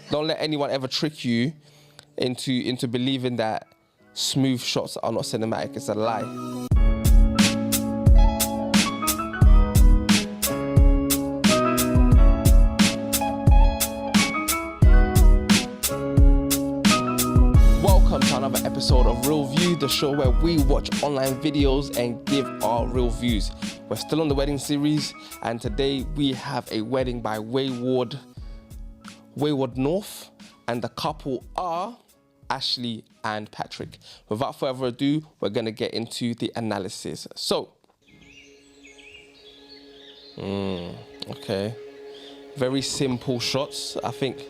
Don't let anyone ever trick you into believing that smooth shots are not cinematic. It's a lie. Welcome to another episode of Real View, the show where we watch online videos and give our real views. We're still on the wedding series, and today we have a wedding by Waywardnorth, and the couple are Ashley and Patrick. Without further ado, we're gonna get into the analysis. So, okay, very simple shots. I think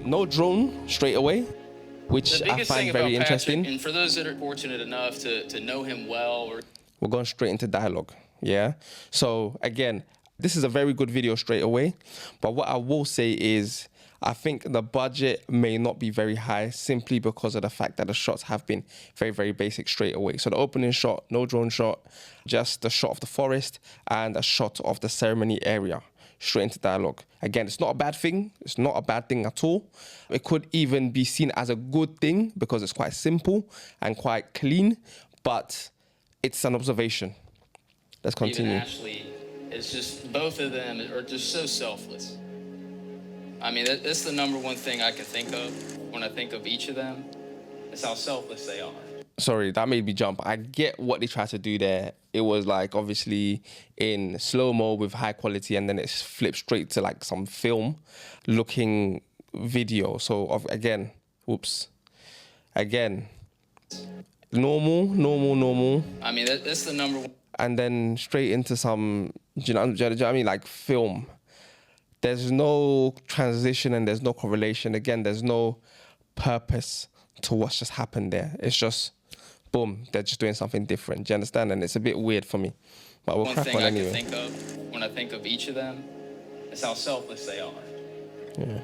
no drone straight away, which I find very interesting. And for those that are fortunate enough to know him well, we're going straight into dialogue. Yeah. So again, this is a very good video straight away. But what I will say is, I think the budget may not be very high simply because of the fact that the shots have been very, very basic straight away. So the opening shot, no drone shot, just the shot of the forest and a shot of the ceremony area. Straight into dialogue. Again, it's not a bad thing. It's not a bad thing at all. It could even be seen as a good thing because it's quite simple and quite clean, but it's an observation. Let's continue. Even Ashley, it's just, both of them are just so selfless. I mean, that's the number one thing I can think of when I think of each of them, is how selfless they are. Sorry, that made me jump. I get what they tried to do there. It was like obviously in slow-mo with high quality, and then it's flipped straight to like some film looking video. So again, normal. I mean, that's the number one. And then straight into some, do you know what I mean? Like film. There's no transition and there's no correlation. Again, there's no purpose to what's just happened there. It's just, boom, they're just doing something different. Do you understand? And it's a bit weird for me. But we'll crack on anyway. One thing I can think of when I think of each of them is how selfless they are. Yeah.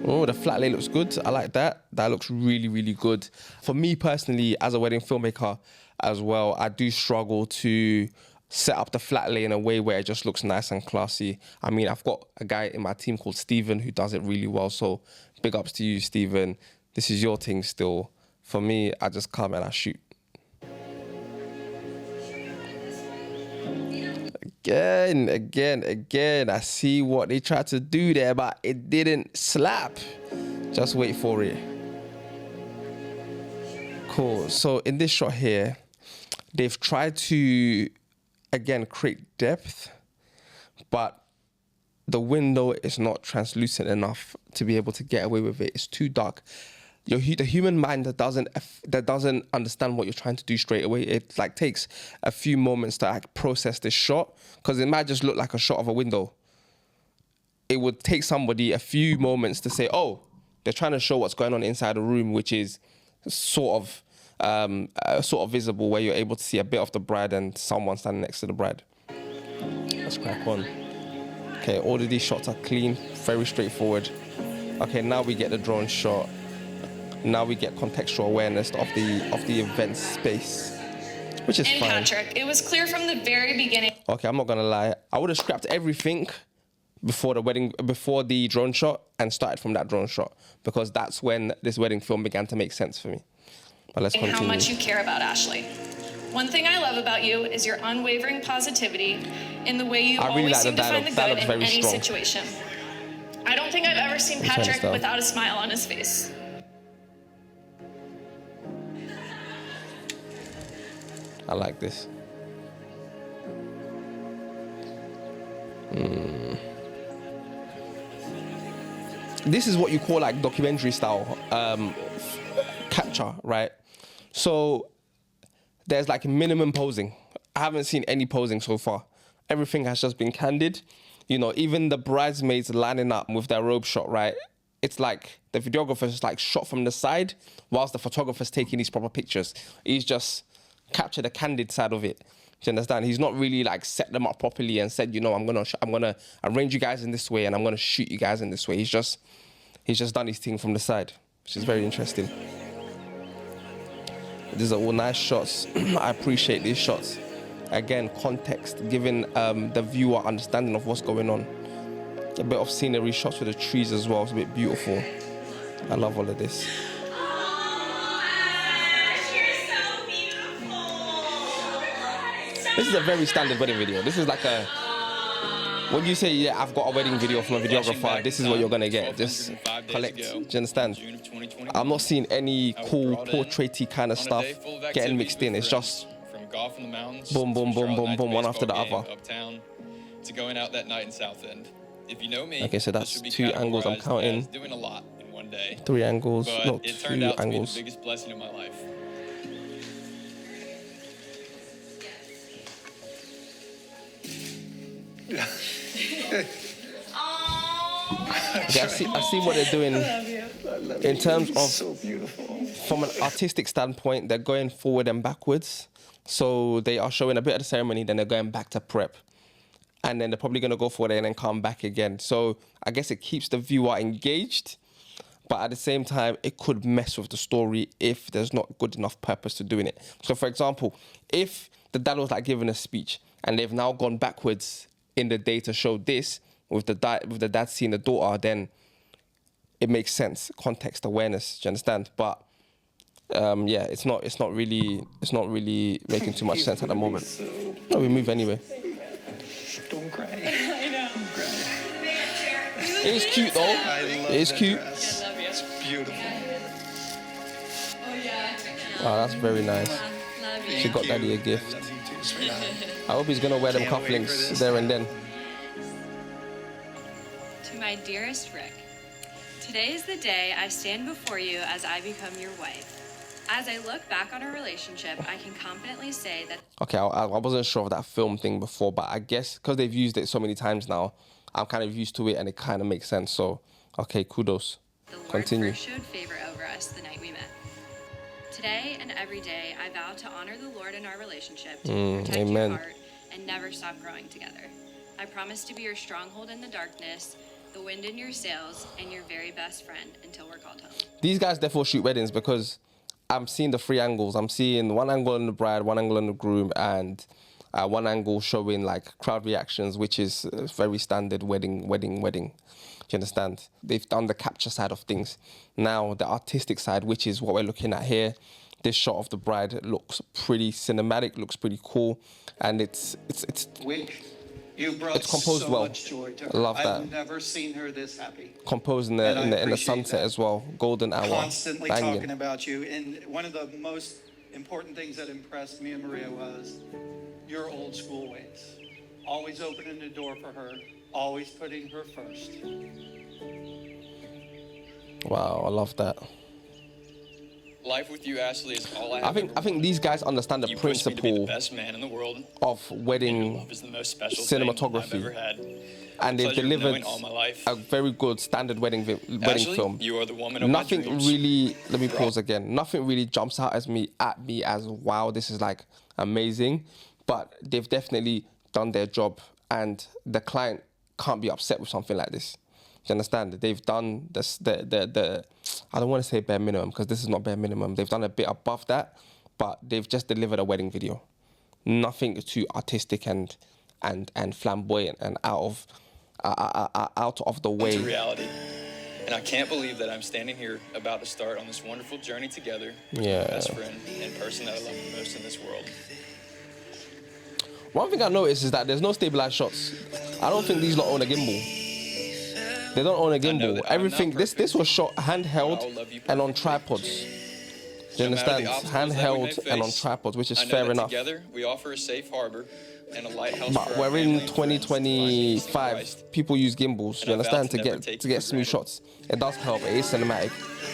Oh, the flat lay looks good. I like that. That looks really, really good. For me personally, as a wedding filmmaker as well, I do struggle to set up the flat lay in a way where it just looks nice and classy. I mean, I've got a guy in my team called Steven who does it really well. So big ups to you, Steven. This is your thing still. For me, I just come and I shoot. Again, I see what they tried to do there, but it didn't slap. Just wait for it. Cool. So in this shot here, they've tried to, again, create depth, but the window is not translucent enough to be able to get away with it. It's too dark. The human mind that doesn't understand what you're trying to do straight away, it like takes a few moments to like process this shot, because it might just look like a shot of a window. It would take somebody a few moments to say, oh, they're trying to show what's going on inside the room, which is sort of visible, where you're able to see a bit of the bride and someone standing next to the bride. Let's crack on. Okay, all of these shots are clean, very straightforward. Okay, now we get the drone shot. Now we get contextual awareness of the event space, which is fine. Patrick, it was clear from the very beginning. Okay, I'm not gonna lie. I would have scrapped everything before the drone shot and started from that drone shot, because that's when this wedding film began to make sense for me. But let's continue. How much you care about Ashley. One thing I love about you is your unwavering positivity in the way you always seem to find the good in any situation. I don't think I've ever seen Patrick without a smile on his face. I like this. This is what you call like documentary style capture, right? So there's like minimum posing. I haven't seen any posing so far. Everything has just been candid. You know, even the bridesmaids lining up with their robe shot, right? It's like the videographer's like shot from the side whilst the photographer's taking these proper pictures. He's just captured the candid side of it. Do you understand? He's not really like set them up properly and said, you know, I'm gonna arrange you guys in this way and I'm gonna shoot you guys in this way. He's just done his thing from the side, which is very interesting. These are all nice shots. I appreciate these shots. Again, context, giving the viewer understanding of what's going on. A bit of scenery shots with the trees as well. It's a bit beautiful. I love all of this. This is a very standard wedding video. This is like a, when you say, yeah, I've got a wedding video from a videographer, this is what you're gonna get. Just collect. Do you understand? I'm not seeing any cool portraity kind of stuff getting mixed in. It's just boom, boom, boom, boom, boom, one after the other. To going out that night in South End. If you know me, okay, so that's 2 angles I'm counting. Doing a lot in one day. 3 angles, but not it 2 turned out angles. to be the biggest blessing of my life. Okay, I see what they're doing in terms of, so beautiful. From an artistic standpoint, they're going forward and backwards. So they are showing a bit of the ceremony, then they're going back to prep. And then they're probably going to go forward and then come back again. So I guess it keeps the viewer engaged, but at the same time, it could mess with the story if there's not good enough purpose to doing it. So for example, if the dad was like giving a speech and they've now gone backwards in the day to show this with the dad seeing the daughter, then it makes sense. Context awareness, do you understand? But yeah, it's not really making too much sense at the moment. No, we move anyway. Don't cry. I know. Don't cry. It is cute though. I love it is that cute. dress. I love you. It's beautiful. Oh yeah. Wow, that's very nice. Love you. She got daddy a gift. I love you too, sweetheart. I hope he's gonna wear them Can't wait for cufflinks this. there and then. To my dearest Rick, today is the day I stand before you as I become your wife. As I look back on our relationship, I can confidently say that... Okay, I wasn't sure of that film thing before, but I guess because they've used it so many times now, I'm kind of used to it and it kind of makes sense. So, okay, kudos. The Lord Continue. first showed favor over us the night we met. Today and every day, I vow to honor the Lord in our relationship, to protect amen. your heart, and never stop growing together. I promise to be your stronghold in the darkness, the wind in your sails, and your very best friend until we're called home. These guys therefore shoot weddings because I'm seeing the 3 angles. I'm seeing 1 angle on the bride, 1 angle on the groom, and 1 angle showing like crowd reactions, which is very standard wedding. Do you understand? They've done the capture side of things. Now the artistic side, which is what we're looking at here. This shot of the bride looks pretty cinematic, looks pretty cool, and it's You brought it's composed so well. much joy to her. I love that. I've never seen her this happy. composed in And I the appreciate sunset that. as well. Golden hour. Constantly Banging. talking about you. And one of the most important things that impressed me and Maria was your old school ways. Always opening the door for her. Always putting her first. Wow, I love that. Life with you, Ashley, is all I have. I think these guys understand the You pushed me to be the principle best man in the world. of Your wedding love is the most special thing I've cinematography, ever had. and they've Pleasure of delivered knowing all my life. a very good standard wedding Ashley, film. you are the woman of Nothing my dreams. really. Let me pause again. Nothing really jumps out at me as wow. This is like amazing, but they've definitely done their job, and the client can't be upset with something like this. Do you understand? They've done this, the I don't want to say bare minimum because this is not bare minimum. They've done a bit above that, but they've just delivered a wedding video. Nothing too artistic and flamboyant and out of the way. It's a reality. And I can't believe that I'm standing here about to start on this wonderful journey together with Yeah. my best friend and person that I love the most in this world. One thing I noticed is that there's no stabilized shots. I don't think these lot own a gimbal. They don't own a gimbal. that I'm Everything, not this perfect, was shot but I'll handheld love you and on perfectly. tripods. Do you No matter understand? the obstacles that we may Handheld and on face, tripods, which is I know fair that enough. Together, we offer a safe harbor and a lighthouse But for our we're in family and friends to find peace in 2025. Christ. People use gimbals. And You I vow understand? to To never get take to you get for smooth granted. shots. It does help. It is cinematic.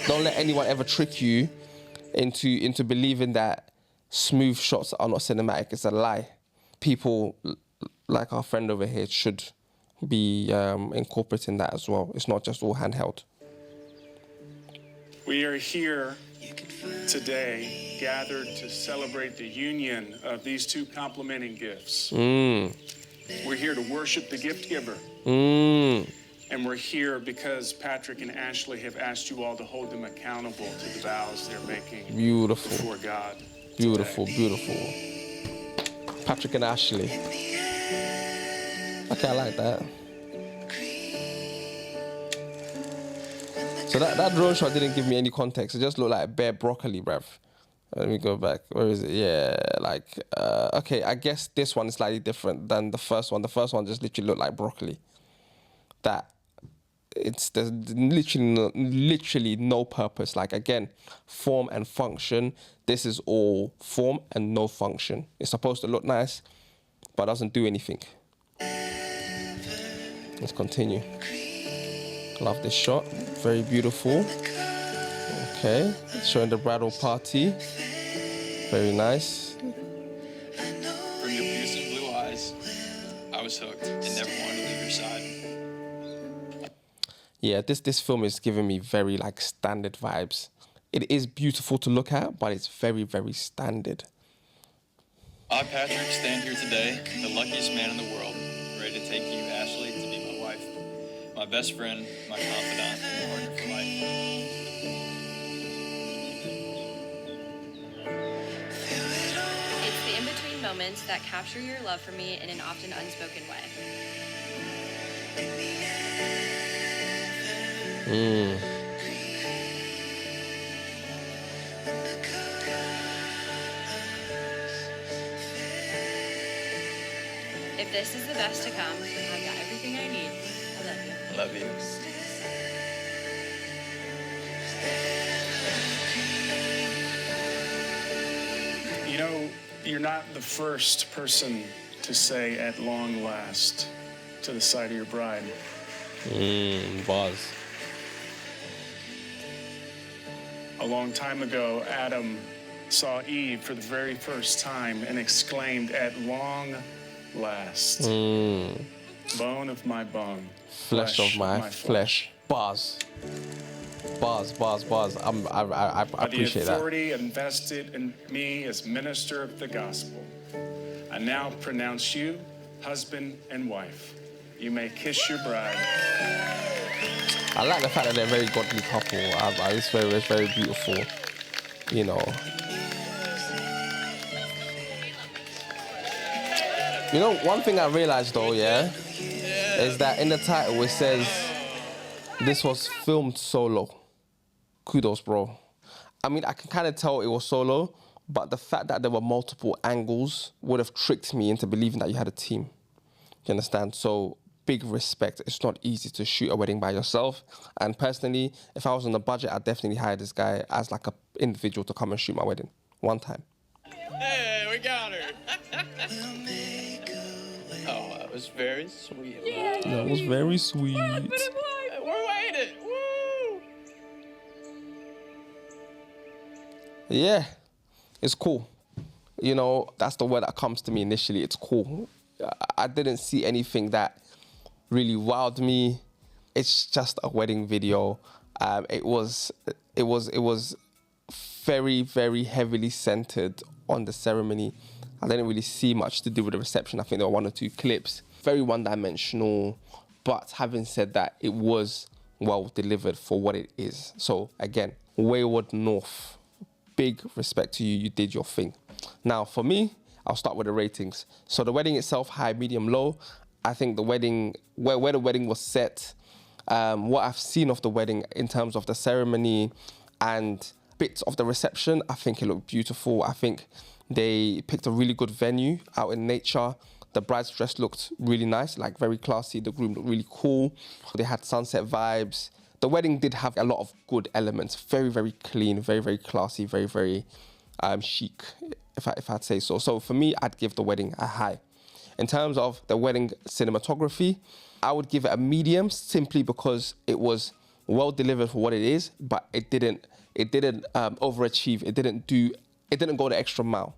Don't let anyone ever trick you into believing that smooth shots are not cinematic. It's a lie. People like our friend over here should be incorporating that as well. It's not just all handheld. We are here today, gathered to celebrate the union of these two complementing gifts. We're here to worship the gift giver. And we're here because Patrick and Ashley have asked you all to hold them accountable to the vows they're making Beautiful. before God. Beautiful, beautiful. Patrick and Ashley. Okay, I like that. So that drone shot didn't give me any context. It just looked like bare broccoli, bruv. Let me go back. Where is it? Yeah, like, okay, I guess this one is slightly different than the first one. The first one just literally looked like broccoli. There's literally no purpose. Like, again, form and function. This is all form and no function. It's supposed to look nice, but doesn't do anything. Let's continue. Love this shot. Very beautiful. Okay, showing the bridal party. Very nice. From your piercing blue eyes, I was hooked and never wanted to leave your side. Yeah, this film is giving me very like standard vibes. It is beautiful to look at, but it's very, very standard. I, Patrick, stand here today, the luckiest man in the world, ready to take you, Ashley, to be my wife, my best friend, my confidant, and partner for life. It's the in-between moments that capture your love for me in an often unspoken way. If this is the best to come, I've got everything I need. I love you. I love you. You know, you're not the first person to say "at long last" to the side of your bride. Buzz. A long time ago, Adam saw Eve for the very first time and exclaimed, "At long last, bone of my bone, Flesh of my flesh. Buzz. Buzz. I appreciate the that. authority invested in me as minister of the gospel, I now pronounce you husband and wife. You may kiss your bride." I like the fact that they're a very godly couple. It's very beautiful, you know. You know, one thing I realized though, is that in the title it says this was filmed solo. Kudos, bro. I mean, I can kind of tell it was solo, but the fact that there were multiple angles would have tricked me into believing that you had a team. You understand? So big respect. It's not easy to shoot a wedding by yourself. And personally, if I was on the budget, I'd definitely hire this guy as like an individual to come and shoot my wedding one time. Hey, we got her. Oh, that was very sweet. Yeah. That was very sweet. We're waiting. Woo! Yeah, it's cool. You know, that's the word that comes to me initially. It's cool. I didn't see anything that really wowed me. It's just a wedding video. It was very, very heavily centered on the ceremony. I didn't really see much to do with the reception. I think there were one or two clips. Very one-dimensional. But having said that, it was well delivered for what it is. So again, Waywardnorth, big respect to you. You did your thing. Now for me, I'll start with the ratings. So the wedding itself, high, medium, low. I think the wedding, where the wedding was set, what I've seen of the wedding in terms of the ceremony and bits of the reception, I think it looked beautiful. I think they picked a really good venue out in nature. The bride's dress looked really nice, like very classy. The groom looked really cool. They had sunset vibes. The wedding did have a lot of good elements. Very, very clean, very, very classy, very, very chic, if I'd say so. So for me, I'd give the wedding a high. In terms of the wedding cinematography, I would give it a medium simply because it was well delivered for what it is, but it didn't overachieve. It didn't go the extra mile.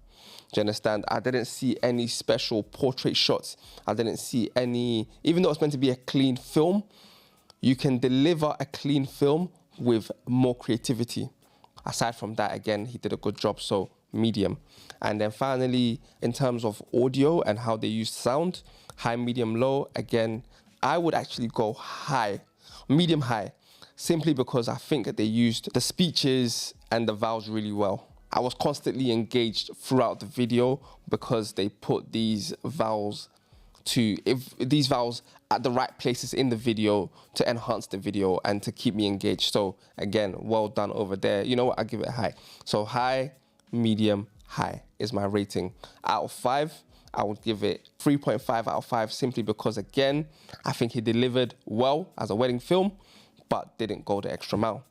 Do you understand? I didn't see any special portrait shots. I didn't see any, even though it's meant to be a clean film, you can deliver a clean film with more creativity. Aside from that, again, he did a good job, so medium. And then finally, in terms of audio and how they used sound, high, medium, low, again, I would actually go high, medium high, simply because I think that they used the speeches and the vowels really well. I was constantly engaged throughout the video because they put these vowels if these vowels at the right places in the video to enhance the video and to keep me engaged. So again, well done over there. You know what? I'll give it a high. So high, medium, high is my rating. Out of 5, I would give it 3.5 out of 5 simply because, again, I think he delivered well as a wedding film, but didn't go the extra mile.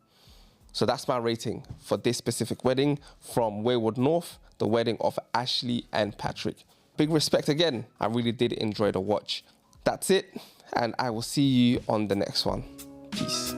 So that's my rating for this specific wedding from Waywardnorth, the wedding of Ashley and Patrick. Big respect again. I really did enjoy the watch. That's it, and I will see you on the next one. Peace.